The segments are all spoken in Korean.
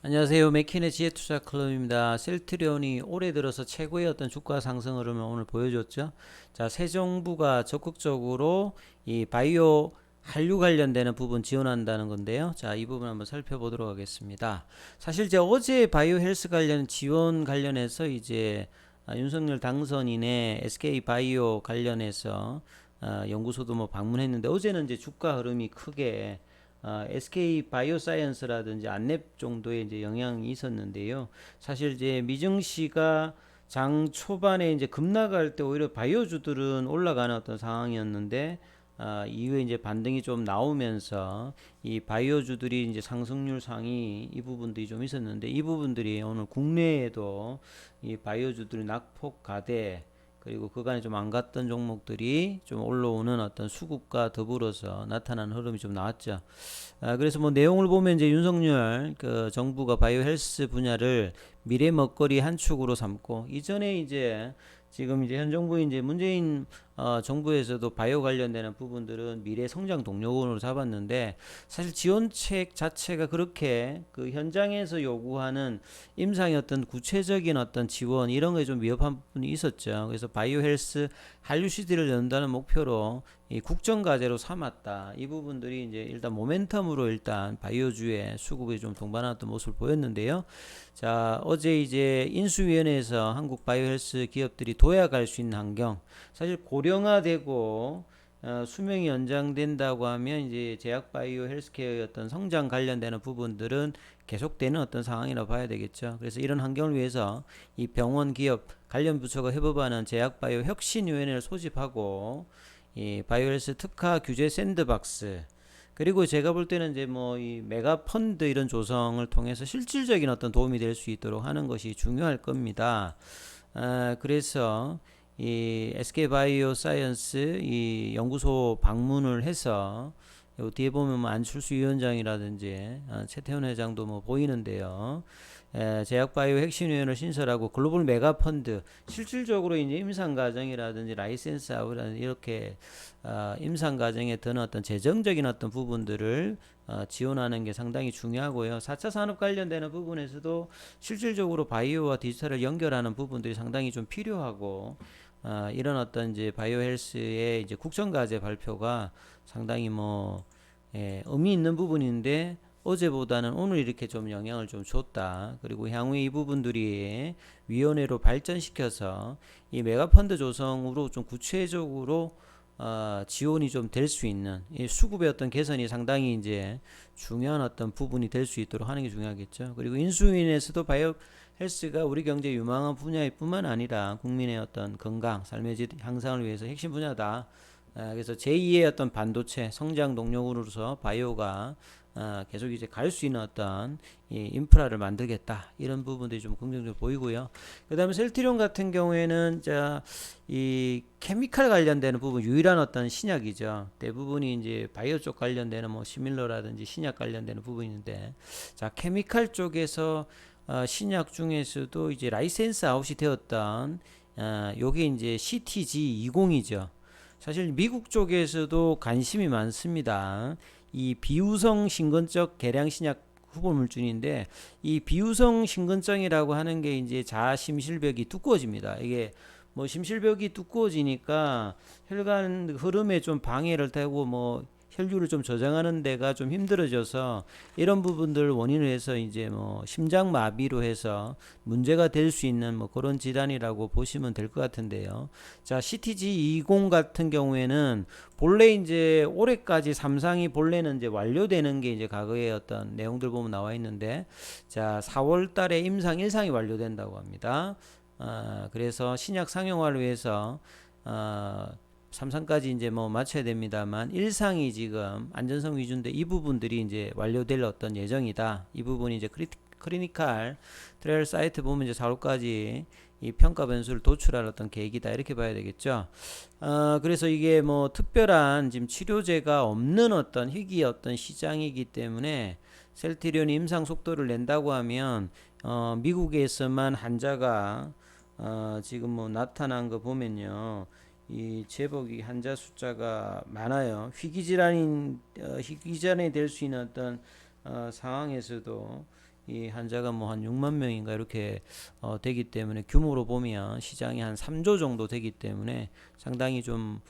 안녕하세요. 맥킨의 지혜투자클럽입니다. 셀트리온이 올해 들어서 최고의 어떤 주가 상승 흐름을 오늘 보여줬죠. 자, 새 정부가 적극적으로 이 바이오 한류 관련되는 부분 지원한다는 건데요. 자, 이 부분 한번 살펴보도록 하겠습니다. 사실 이제 어제 바이오 헬스 관련 지원 관련해서 이제 윤석열 당선인의 SK 바이오 관련해서 연구소도 뭐 방문했는데 어제는 이제 주가 흐름이 크게 SK 바이오사이언스라든지 안랩 정도의 이제 영향이 있었는데요. 사실 이제 미증시가 장 초반에 이제 급락할 때 오히려 바이오주들은 올라가는 어떤 상황이었는데 이후에 이제 반등이 좀 나오면서 이 바이오주들이 이제 상승률 상위 이 부분들이 좀 있었는데 이 부분들이 오늘 국내에도 이 바이오주들이 낙폭 가대 그리고 그간에 좀 안 갔던 종목들이 좀 올라오는 어떤 수급과 더불어서 나타나는 흐름이 좀 나왔죠. 그래서 뭐 내용을 보면 이제 윤석열 그 정부가 바이오 헬스 분야를 미래 먹거리 한 축으로 삼고 이전에 이제 지금 이제 현 정부 이제 문재인 정부에서도 바이오 관련되는 부분들은 미래 성장 동력원으로 잡았는데 사실 지원책 자체가 그렇게 그 현장에서 요구하는 임상의 어떤 구체적인 어떤 지원 이런 거에 좀 미흡한 부분이 있었죠. 그래서 바이오 헬스 한류 시대를 연다는 목표로 이 국정과제로 삼았다. 이 부분들이 이제 일단 모멘텀으로 일단 바이오주의 수급이 좀 동반하는 모습을 보였는데요. 자, 어제 이제 인수위원회에서 한국 바이오헬스 기업들이 도약할 수 있는 환경, 사실 고령화되고 수명이 연장된다고 하면 이제 제약 바이오 헬스케어의 어떤 성장 관련되는 부분들은 계속되는 어떤 상황이라고 봐야 되겠죠. 그래서 이런 환경을 위해서 이 병원 기업 관련 부처가 협업하는 제약 바이오 혁신위원회를 소집하고 이 바이오헬스 특화 규제 샌드박스 그리고 제가 볼 때는 이제 뭐 이 메가 펀드 이런 조성을 통해서 실질적인 어떤 도움이 될 수 있도록 하는 것이 중요할 겁니다. 그래서 이 SK 바이오 사이언스 이 연구소 방문을 해서 요 뒤에 보면 뭐 안철수 위원장이라든지 최태원 회장도 뭐 보이는데요. 제약바이오 혁신위원회를 신설하고 글로벌 메가펀드 실질적으로 이제 임상 과정이라든지 라이센스 아웃이라든지 이렇게 임상 과정에 드는 어떤 재정적인 어떤 부분들을 지원하는 게 상당히 중요하고요. 4차 산업 관련되는 부분에서도 실질적으로 바이오와 디지털을 연결하는 부분들이 상당히 좀 필요하고 이런 어떤 이제 바이오 헬스의 이제 국정과제 발표가 상당히 뭐 의미 있는 부분인데 어제보다는 오늘 이렇게 좀 영향을 좀 줬다. 그리고 향후에 이 부분들이 위원회로 발전시켜서 이 메가펀드 조성으로 좀 구체적으로 지원이 좀 될 수 있는 이 수급의 어떤 개선이 상당히 이제 중요한 어떤 부분이 될 수 있도록 하는 게 중요하겠죠. 그리고 인수인에서도 바이오 헬스가 우리 경제 유망한 분야일 뿐만 아니라 국민의 어떤 건강, 삶의 질 향상을 위해서 핵심 분야다. 그래서 제2의 어떤 반도체 성장 동력으로서 바이오가 계속 이제 갈 수 있는 어떤 이 인프라를 만들겠다 이런 부분들이 좀 긍정적으로 보이고요. 그다음에 셀트리온 같은 경우에는 이 케미칼 관련되는 부분 유일한 어떤 신약이죠. 대부분이 이제 바이오 쪽 관련되는 뭐 시밀러라든지 신약 관련되는 부분인데 자 케미칼 쪽에서 신약 중에서도 이제 라이센스 아웃이 되었던 요게 이제 CTG20이죠. 사실 미국 쪽에서도 관심이 많습니다. 이 비우성 신근적 개량 신약 후보 물질인데 이 비우성 신근성이라고 하는 게 이제 자심실벽이 두꺼워집니다. 이게 뭐 심실벽이 두꺼워지니까 혈관 흐름에 좀 방해를 되고 뭐 혈류를 좀 저장하는 데가 좀 힘들어져서 이런 부분들 원인을 해서 이제 뭐 심장 마비로 해서 문제가 될 수 있는 뭐 그런 질환이라고 보시면 될 것 같은데요. 자, CTG20 같은 경우에는 본래 이제 올해까지 3상이 본래는 이제 완료되는 게 이제 과거의 어떤 내용들 보면 나와 있는데 자, 4월 달에 임상 1상이 완료된다고 합니다. 그래서 신약 상용화를 위해서 3상까지 이제 뭐 맞춰야 됩니다만 1상이 지금 안전성 위주인데 이 부분들이 이제 완료될 어떤 예정이다. 이 부분이 이제 크리니컬 트레일 사이트 보면 이제 4월까지 이 평가 변수를 도출할 어떤 계획이다 이렇게 봐야 되겠죠. 그래서 이게 뭐 특별한 지금 치료제가 없는 어떤 희귀 어떤 시장이기 때문에 셀트리온 임상 속도를 낸다고 하면 미국에서만 환자가 지금 뭐 나타난 거 보면요. 이 제법 이 환자 숫자가 많아요. 희귀질환이 될 수 있는 어떤 상황에서도 이 환자가 뭐 한 6만 명인가 이렇게 되기 때문에 규모로 보면 시장이 한 3조 정도 되기 때문에 상당히 좀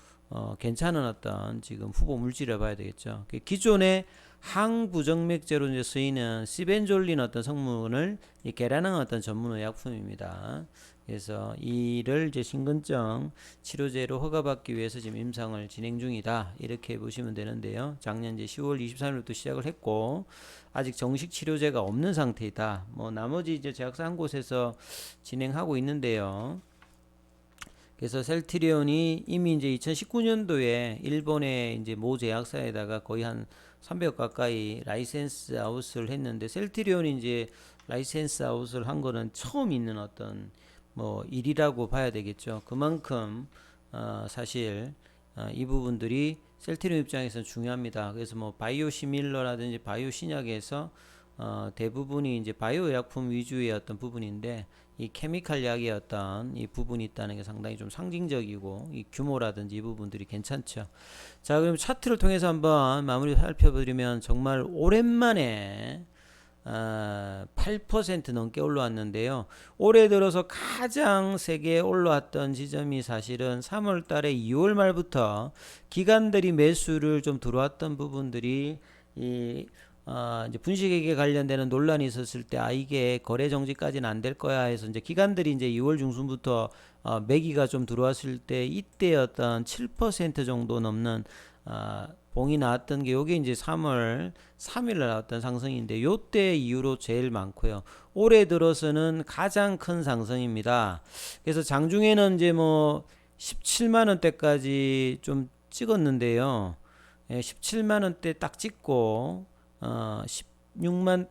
괜찮은 어떤 지금 후보 물질을 봐야 되겠죠. 기존의 항부정맥제로 이제 쓰이는 시벤졸린 어떤 성분을 계량한 어떤 전문 의약품입니다. 그래서 이를 이제 심근증 치료제로 허가받기 위해서 지금 임상을 진행 중이다. 이렇게 보시면 되는데요. 작년 이제 10월 23일부터 시작을 했고 아직 정식 치료제가 없는 상태이다. 뭐 나머지 이제 제약사 한 곳에서 진행하고 있는데요. 그래서 셀트리온이 이미 이제 2019년도에 일본의 이제 모 제약사에다가 거의 한 300억 가까이 라이센스 아웃을 했는데 셀트리온이 이제 라이센스 아웃을 한 거는 처음 있는 어떤 뭐 일이라고 봐야 되겠죠. 그만큼 사실 이 부분들이 셀트리온 입장에서는 중요합니다. 그래서 뭐 바이오 시밀러라든지 바이오 신약에서 대부분이 이제 바이오 의약품 위주의 어떤 부분인데 이 케미칼 약의 어떤 이 부분이 있다는 게 상당히 좀 상징적이고 이 규모라든지 이 부분들이 괜찮죠. 자, 그럼 차트를 통해서 한번 마무리 살펴드리면 정말 오랜만에 8% 넘게 올라왔는데요. 올해 들어서 가장 세게 올라왔던 지점이 사실은 3월 달에 2월 말부터 기관들이 매수를 좀 들어왔던 부분들이 이제 분식회계 관련되는 논란이 있었을 때 이게 거래 정지까지는 안 될 거야 해서 이제 기관들이 이제 2월 중순부터 매기가 좀 들어왔을 때 이때 어떤 7% 정도 넘는 봉이 나왔던 게 요게 이제 3월 3일 날 나왔던 상승인데 요때 이후로 제일 많고요. 올해 들어서는 가장 큰 상승입니다. 그래서 장중에는 이제 뭐 17만 원대까지 좀 찍었는데요. 17만 원대 딱 찍고 16만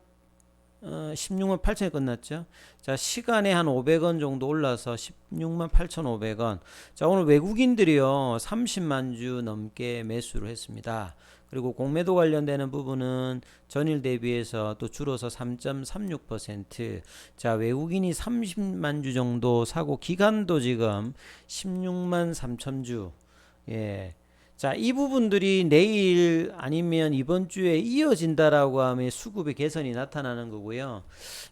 8천에 끝났죠. 자, 시간에 한 500원 정도 올라서 16만 8,500원. 자, 오늘 외국인들이요 30만 주 넘게 매수를 했습니다. 그리고 공매도 관련되는 부분은 전일 대비해서 또 줄어서 3.36%. 자, 외국인이 30만 주 정도 사고 기간도 지금 16만 3천 주. 예. 자, 이 부분들이 내일 아니면 이번 주에 이어진다라고 하면 수급의 개선이 나타나는 거고요.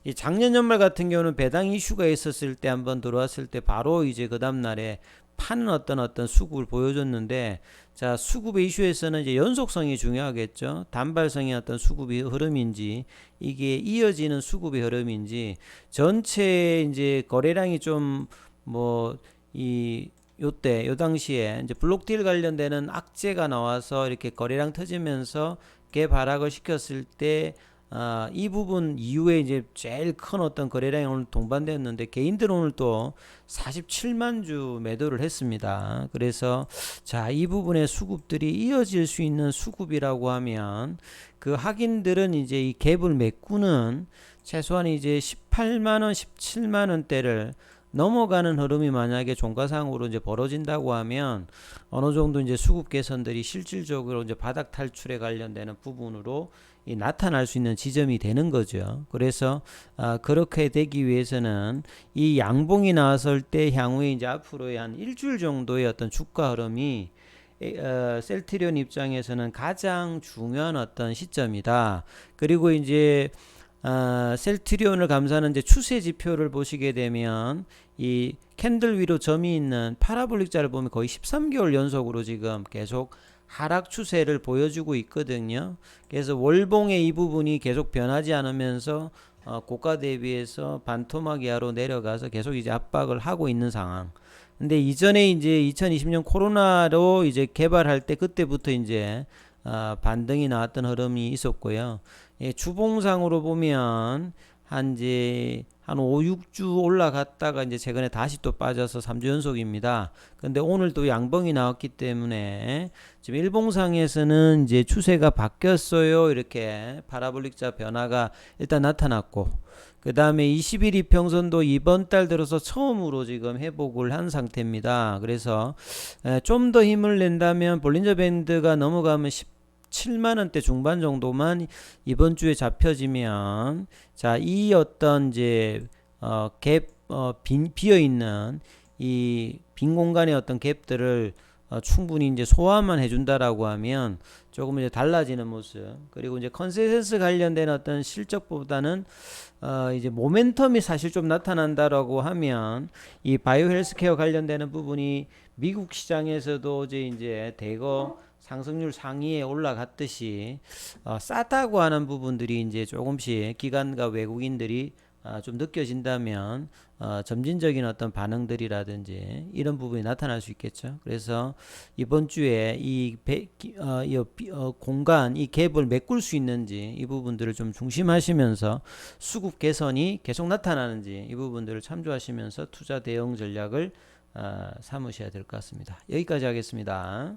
이 작년 연말 같은 경우는 배당 이슈가 있었을 때 한번 들어왔을 때 바로 이제 그 다음 날에 파는 어떤 수급을 보여줬는데, 자, 수급의 이슈에서는 이제 연속성이 중요하겠죠. 단발성의 어떤 수급의 흐름인지 이게 이어지는 수급의 흐름인지 전체 이제 거래량이 좀 요 당시에 이제 블록딜 관련되는 악재가 나와서 이렇게 거래량 터지면서 개발락을 시켰을 때, 이 부분 이후에 이제 제일 큰 어떤 거래량이 오늘 동반되었는데, 개인들은 오늘 또 47만 주 매도를 했습니다. 그래서, 자, 이 부분의 수급들이 이어질 수 있는 수급이라고 하면, 그 확인들은 이제 이 갭을 메꾸는 최소한 이제 18만원, 17만원대를 넘어가는 흐름이 만약에 종가상으로 이제 벌어진다고 하면 어느 정도 이제 수급 개선들이 실질적으로 이제 바닥 탈출에 관련되는 부분으로 나타날 수 있는 지점이 되는 거죠. 그래서 그렇게 되기 위해서는 이 양봉이 나왔을 때 향후에 이제 앞으로의 한 일주일 정도의 어떤 주가 흐름이 셀트리온 입장에서는 가장 중요한 어떤 시점이다. 그리고 이제 셀트리온을 감싸는 이제 추세 지표를 보시게 되면 이 캔들 위로 점이 있는 파라볼릭자를 보면 거의 13개월 연속으로 지금 계속 하락 추세를 보여주고 있거든요. 그래서 월봉의 이 부분이 계속 변하지 않으면서 고가 대비해서 반토막 이하로 내려가서 계속 이제 압박을 하고 있는 상황. 근데 이전에 이제 2020년 코로나로 이제 개발할 때 그때부터 이제 반등이 나왔던 흐름이 있었고요. 예, 주봉상으로 보면 한 5, 6주 올라갔다가 이제 최근에 다시 또 빠져서 3주 연속입니다. 근데 오늘 또 양봉이 나왔기 때문에 지금 일봉상에서는 이제 추세가 바뀌었어요. 이렇게 파라볼릭자 변화가 일단 나타났고, 그 다음에 21 이평선도 이번 달 들어서 처음으로 지금 회복을 한 상태입니다. 그래서 좀 더 힘을 낸다면 볼린저 밴드가 넘어가면 7만원대 중반 정도만 이번 주에 잡혀지면, 자, 이 어떤 이제 비어있는 이 빈 공간의 어떤 갭들을 충분히 이제 소화만 해준다라고 하면 조금 이제 달라지는 모습. 그리고 이제 컨센서스 관련된 어떤 실적보다는 이제 모멘텀이 사실 좀 나타난다라고 하면 이 바이오 헬스케어 관련되는 부분이 미국 시장에서도 이제 대거 상승률 상위에 올라갔듯이 싸다고 하는 부분들이 이제 조금씩 기관과 외국인들이 좀 느껴진다면 점진적인 어떤 반응들이라든지 이런 부분이 나타날 수 있겠죠. 그래서 이번 주에 공간 이 갭을 메꿀 수 있는지 이 부분들을 좀 중심하시면서 수급 개선이 계속 나타나는지 이 부분들을 참조하시면서 투자 대응 전략을 삼으셔야 될 것 같습니다. 여기까지 하겠습니다.